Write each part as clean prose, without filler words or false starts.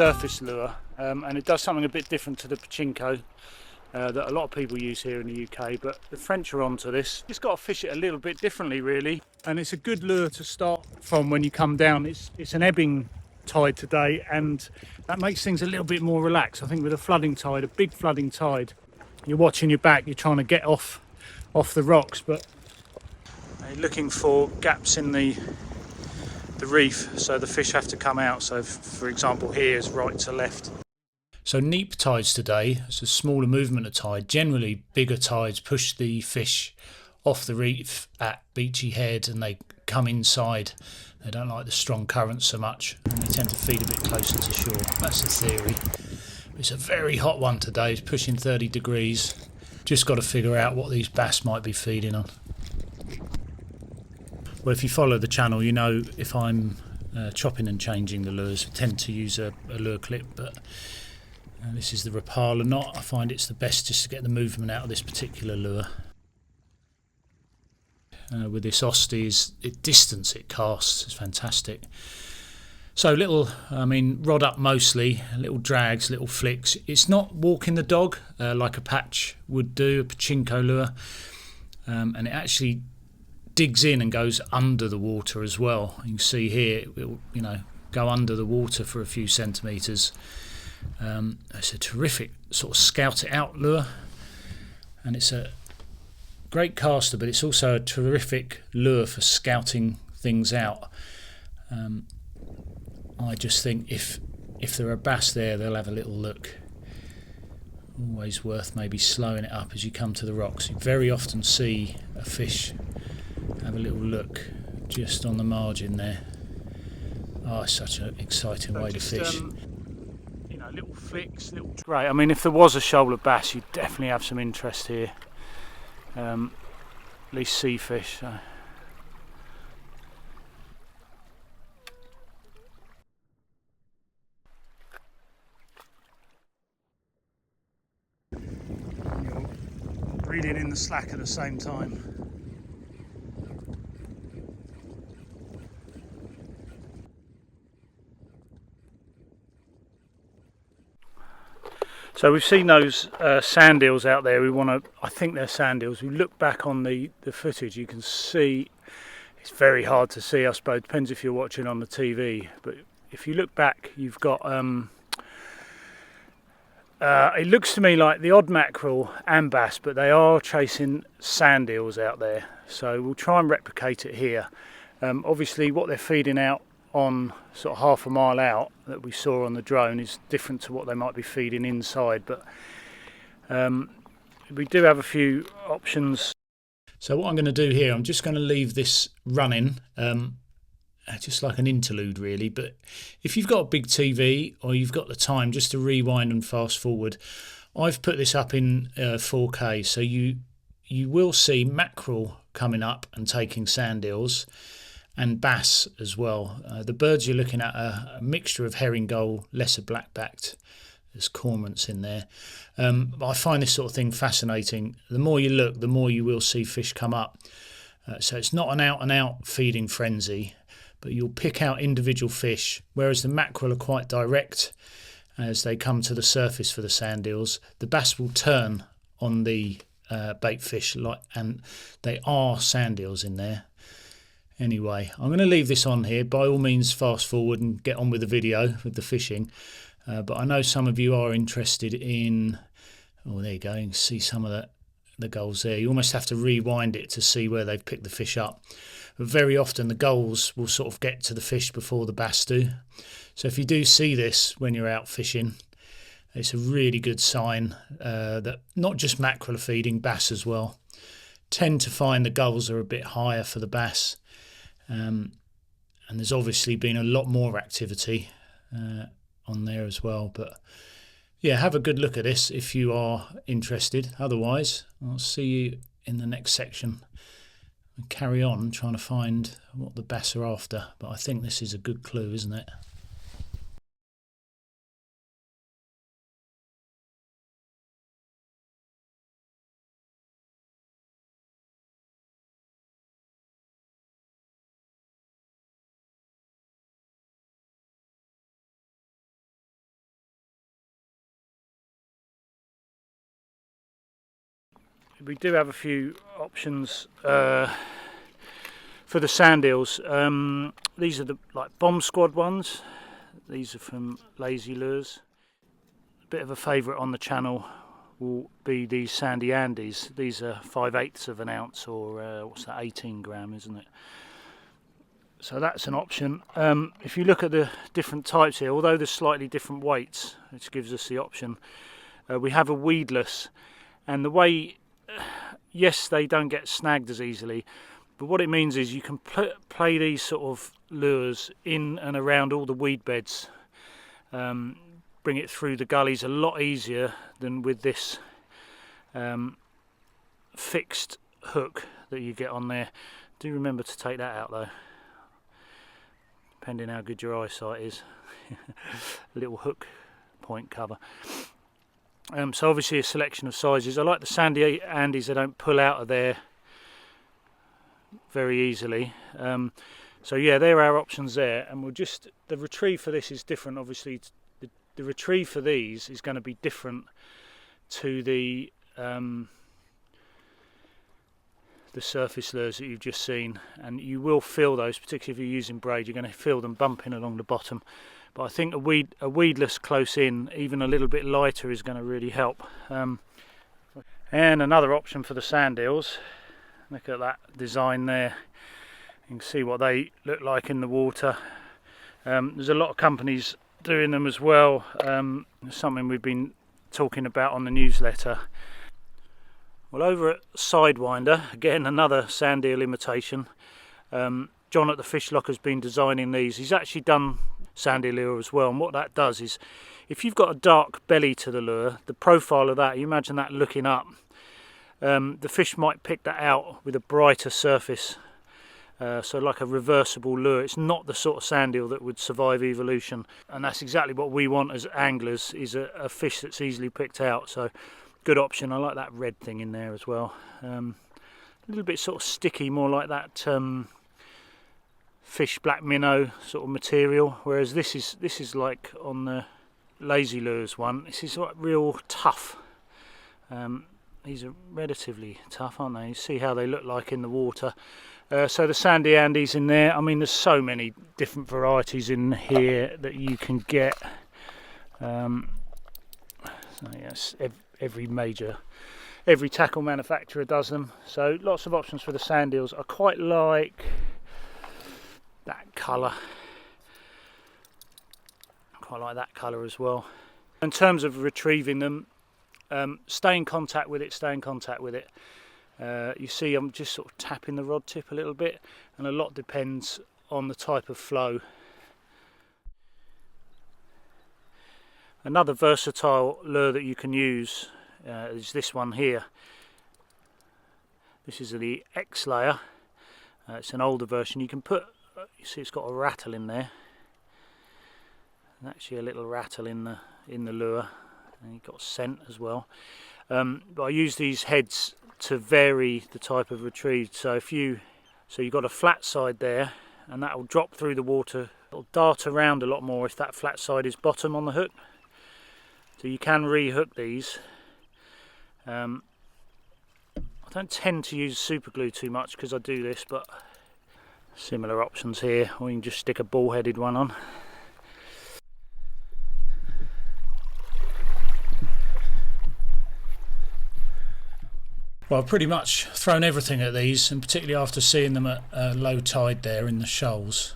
surface lure, and it does something a bit different to the pachinko that a lot of people use here in the UK, but the French are onto this. Just got to fish it a little bit differently really, and it's a good lure to start from when you come down. It's an ebbing tide today, and that makes things a little bit more relaxed. I think with a flooding tide, a big flooding tide, you're watching your back, you're trying to get off the rocks, but you're looking for gaps in the reef, so the fish have to come out. So for example, here is right to left. So neap tides today, it's a smaller movement of tide. Generally bigger tides push the fish off the reef at beachy head and they come inside. They don't like the strong currents so much, and they tend to feed a bit closer to shore. That's the theory. It's a very hot one today, it's pushing 30 degrees. Just got to figure out what these bass might be feeding on. Well, if you follow the channel, you know if I'm chopping and changing the lures, I tend to use a lure clip, but this is the Rapala knot. I find it's the best just to get the movement out of this particular lure. With this Osties, distance it casts is fantastic. So rod up mostly, little drags, little flicks. It's not walking the dog like a patch would do, a pachinko lure, and it actually digs in and goes under the water as well. You can see here it will, go under the water for a few centimetres. It's a terrific sort of scout it out lure, and it's a great caster, but it's also a terrific lure for scouting things out. I just think if there are bass there, they'll have a little look. Always worth maybe slowing it up as you come to the rocks. You very often see a fish have a little look just on the margin there. Oh, it's such an exciting way to fish. Little flicks, great. I mean, if there was a shoal of bass, you'd definitely have some interest here. At least sea fish. So. You're reeling in the slack at the same time. So we've seen those sandeels out there. I think they're sandeels. We look back on the footage, you can see, it's very hard to see, I suppose, depends if you're watching on the TV, but if you look back, you've got, it looks to me like the odd mackerel and bass, but they are chasing sandeels out there. So we'll try and replicate it here. Obviously what they're feeding out on sort of half a mile out that we saw on the drone is different to what they might be feeding inside, but we do have a few options. So what I'm going to do here, I'm just going to leave this running, just like an interlude really, but if you've got a big TV or you've got the time just to rewind and fast forward, I've put this up in 4K, so you will see mackerel coming up and taking sandeels, and bass as well. The birds you're looking at are a mixture of herring gull, lesser black-backed, there's cormorants in there. I find this sort of thing fascinating. The more you look, the more you will see fish come up. So it's not an out-and-out feeding frenzy, but you'll pick out individual fish, whereas the mackerel are quite direct as they come to the surface for the sandeels. The bass will turn on the bait fish, and they are sandeels in there. Anyway, I'm going to leave this on here. By all means, fast forward and get on with the video, with the fishing. But I know some of you are interested in... Oh, there you go. You can see some of the gulls there. You almost have to rewind it to see where they've picked the fish up. But very often the gulls will sort of get to the fish before the bass do. So if you do see this when you're out fishing, it's a really good sign that not just mackerel are feeding, bass as well. Tend to find the gulls are a bit higher for the bass. And there's obviously been a lot more activity on there as well, but yeah, have a good look at this if you are interested. Otherwise, I'll see you in the next section and carry on trying to find what the bass are after, but I think this is a good clue, isn't it? we do have a few options for the sand eels. These are the like bomb squad ones. These are from Lazy Lures. A bit of a favourite on the channel will be these sandy Andes. These are 5/8 of an ounce, or what's that, 18 gram, isn't it? So that's an option. If you look at the different types here, although there's slightly different weights, which gives us the option, we have a weedless, and the way, yes, they don't get snagged as easily, but what it means is you can play these sort of lures in and around all the weed beds, bring it through the gullies a lot easier than with this fixed hook that you get on there. Do remember to take that out though, depending how good your eyesight is. A little hook point cover. So obviously a selection of sizes. I like the sandy Andes, they don't pull out of there very easily. So yeah, there are our options there, and we'll just, the retrieve for this is different. Obviously the retrieve for these is going to be different to the surface lures that you've just seen, and you will feel those, particularly if you're using braid, you're going to feel them bumping along the bottom. But I think a weedless close in, even a little bit lighter, is going to really help. And another option for the sand eels, look at that design there. You can see what they look like in the water. There's a lot of companies doing them as well. Something we've been talking about on the newsletter. Well, over at Sidewinder, again another sand eel imitation. John at the Fish Lock has been designing these. He's actually done sand eel lure as well, and what that does is, if you've got a dark belly to the lure, the profile of that, you imagine that looking up, the fish might pick that out with a brighter surface. So like a reversible lure. It's not the sort of sand eel that would survive evolution, and that's exactly what we want as anglers, is a fish that's easily picked out. So good option. I like that red thing in there as well. A little bit sort of sticky, more like that fish black minnow sort of material, whereas this is like on the Lazy Lures one, this is like real tough. These are relatively tough, aren't they? You see how they look like in the water. So the sandy Andes in there, I mean there's so many different varieties in here that you can get. So yes, every tackle manufacturer does them, so lots of options for the sand eels. I quite like that colour, as well. In terms of retrieving them, stay in contact with it. You see I'm just sort of tapping the rod tip a little bit, and a lot depends on the type of flow. Another versatile lure that you can use is this one here. This is the X layer. It's an older version. You can put, you see it's got a rattle in there, and actually a little rattle in the lure, and you've got scent as well. But I use these heads to vary the type of retrieve. So you've got a flat side there, and that will drop through the water. It'll dart around a lot more if that flat side is bottom on the hook. So you can re-hook these. I don't tend to use super glue too much because I do this, but similar options here, or you can just stick a ball-headed one on. Well, I've pretty much thrown everything at these, and particularly after seeing them at low tide there in the shoals.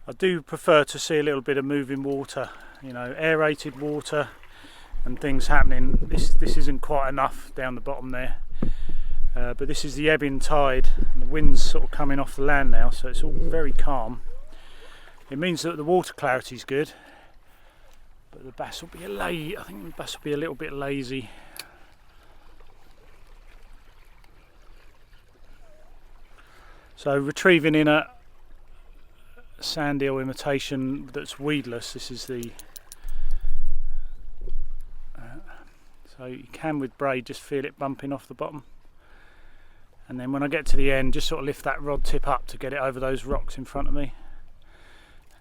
I do prefer to see a little bit of moving water, you know, aerated water and things happening. This isn't quite enough down the bottom there. But this is the ebbing tide, and the wind's sort of coming off the land now, so it's all very calm. It means that the water clarity is good, but the bass will be I think the bass will be a little bit lazy. So retrieving in a sand eel imitation that's weedless, this is the so you can with braid just feel it bumping off the bottom. And then when I get to the end, just sort of lift that rod tip up to get it over those rocks in front of me.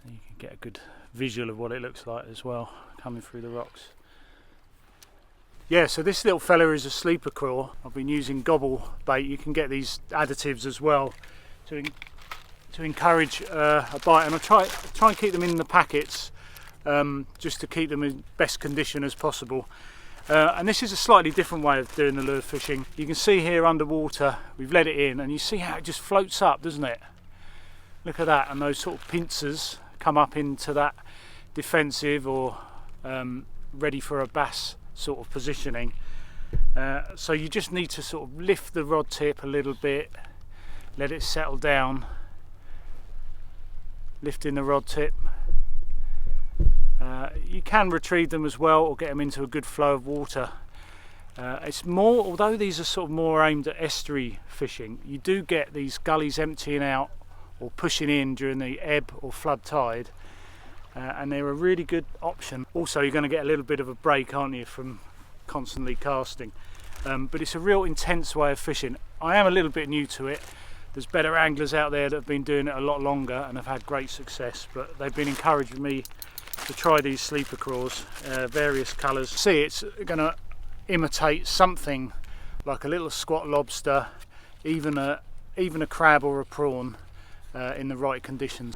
And you can get a good visual of what it looks like as well, coming through the rocks. Yeah, so this little fella is a sleeper craw. I've been using gobble bait. You can get these additives as well to encourage a bite, and I try and keep them in the packets just to keep them in best condition as possible. And this is a slightly different way of doing the lure fishing. You can see here underwater, we've let it in, and you see how it just floats up, doesn't it? Look at that, and those sort of pincers come up into that defensive or ready for a bass sort of positioning. So you just need to sort of lift the rod tip a little bit, let it settle down, lifting the rod tip. You can retrieve them as well or get them into a good flow of water. It's more, although these are sort of more aimed at estuary fishing, you do get these gullies emptying out or pushing in during the ebb or flood tide, and they're a really good option. Also, you're going to get a little bit of a break, aren't you, from constantly casting, but it's a real intense way of fishing. I am a little bit new to it. There's better anglers out there that have been doing it a lot longer and have had great success, but they've been encouraging me to try these sleeper craws, various colours. See, it's going to imitate something like a little squat lobster, even a crab or a prawn in the right conditions.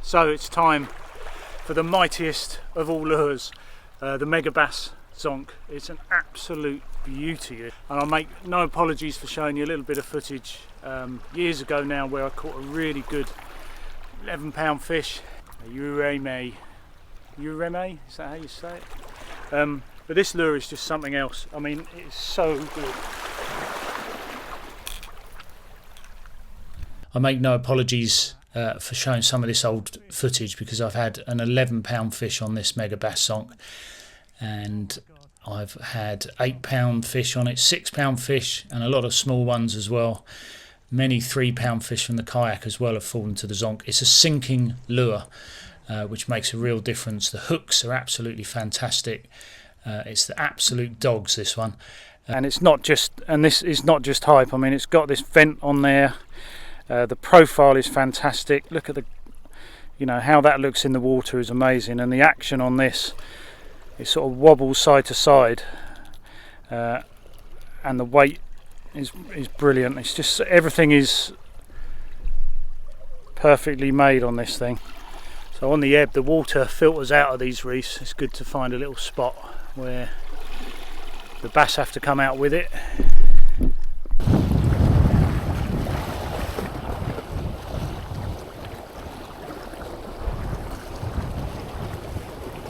So it's time for the mightiest of all lures, the mega bass zonk. It's an absolute beauty, and I'll make no apologies for showing you a little bit of footage years ago now where I caught a really good 11-pound fish, a ureme, is that how you say it? But this lure is just something else. I mean, it's so good. I make no apologies for showing some of this old footage because I've had an 11-pound fish on this mega bass zonk, and I've had 8-pound fish on it, 6-pound fish, and a lot of small ones as well. Many 3-pound fish from the kayak as well have fallen to the zonk. It's a sinking lure, which makes a real difference. The hooks are absolutely fantastic. It's the absolute dogs, this one. And it's not just, and this is not just hype. I mean, it's got this vent on there. The profile is fantastic. Look at the, how that looks in the water is amazing, and the action on this, it sort of wobbles side to side, and the weight is brilliant. It's just, everything is perfectly made on this thing. So on the ebb, the water filters out of these reefs. It's good to find a little spot where the bass have to come out with it.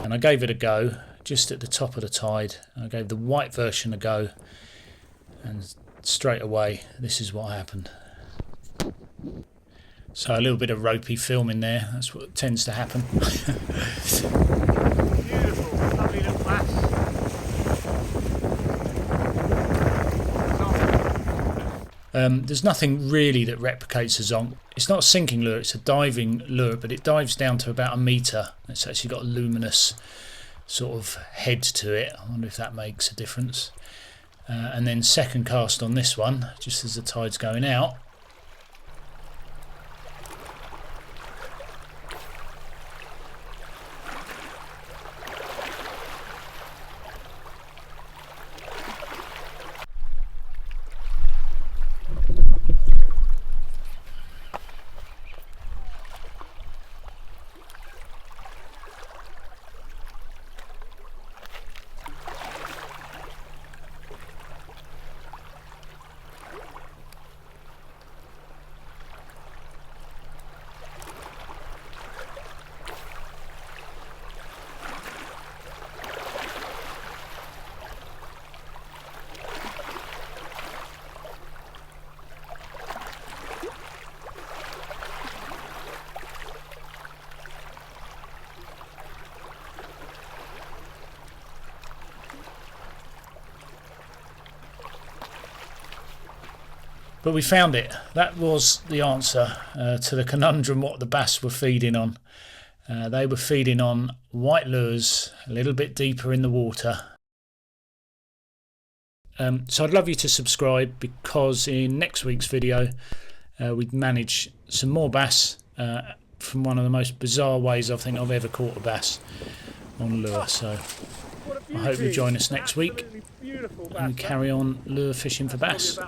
And I gave it a go just at the top of the tide. I gave the white version a go, and straight away this is what happened. So a little bit of ropey film in there, that's what tends to happen. Beautiful, lovely little bass. There's nothing really that replicates a zonk. It's not a sinking lure, it's a diving lure, but it dives down to about 1 metre. It's actually got a luminous sort of head to it. I wonder if that makes a difference. And then second cast on this one, just as the tide's going out. But we found it. That was the answer to the conundrum what the bass were feeding on. They were feeding on white lures a little bit deeper in the water. So I'd love you to subscribe, because in next week's video we'd manage some more bass from one of the most bizarre ways I think I've ever caught a bass on lure. So I hope you join us next week and we carry on lure fishing for bass.